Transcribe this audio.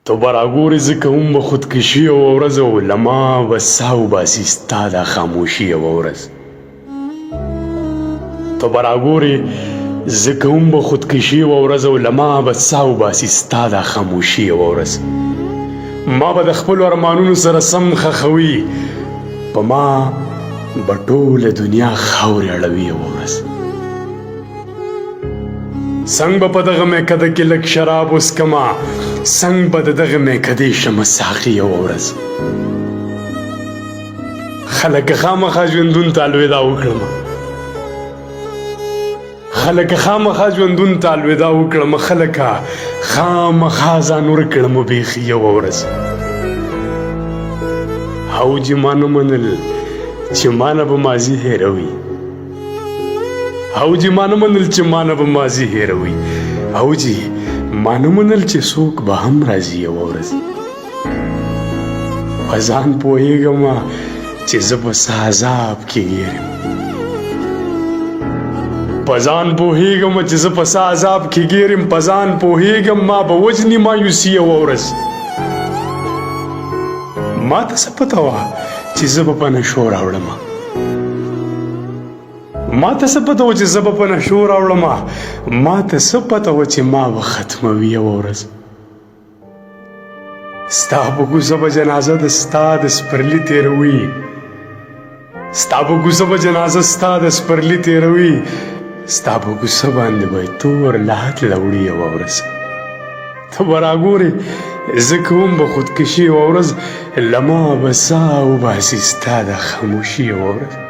تو به راګورې زه کوم به خودکشي یوه ورځ او له ما به ساه وباسي ستا دا خاموشي یوه ورځ تو به راګورې زه کوم به خودکشي یوه ورځ او له ما به ساه وباسي ستا دا خاموشي یوه ورځ ما به د خپلو ارمانونو سره سم ښخوي په ما به ټوله دنیا خاورې اړوي یوه ورځ څنګ به په دغه میکده کې لږ شراب وڅکمه څنګ به د دغه میکدې شمه ساقي یوه ورځ خلکه خامخا ژوندون ته الوداع وکړمه خلکه خامخا ژوندون ته الوداع وکړمه خلکه خامخا ځان ورکړمه بیخي یوه ورځ حوجي ما نه منل چې ما نه به ماضي هېروي حوجي ما نه منل چې ما نه به ماضي هېروي حوجي ما نه منل چې څوک به هم راځي یوه ورځ په ځان پوهېږمه چې زه به څه عذاب کې ګیرم په ځان پوهېږم چې زه په څه عذاب کې ګیرم په ځان پوهېږم ما به وجني مایوسي یوه ورځ ما ته څه پته وه چې زه به په نشو راوړمه ما ته څه پته وه چې زه به په نشو راوړمه ما ته څه پته وه چې ما به ختموي یوه ورځ ستا په کوڅه به جنازه د ستا د سپرلي تېروي ستا په کوڅه به جنازه ستا د سپرلي تېروي ستا په کوڅه باندې به تور لحد لوړي یوه ورځ ته به راګورې زه کوم به خودکشي یوه ورځ له ما به ساه وباسي ستا د خاموشي یوه ورځ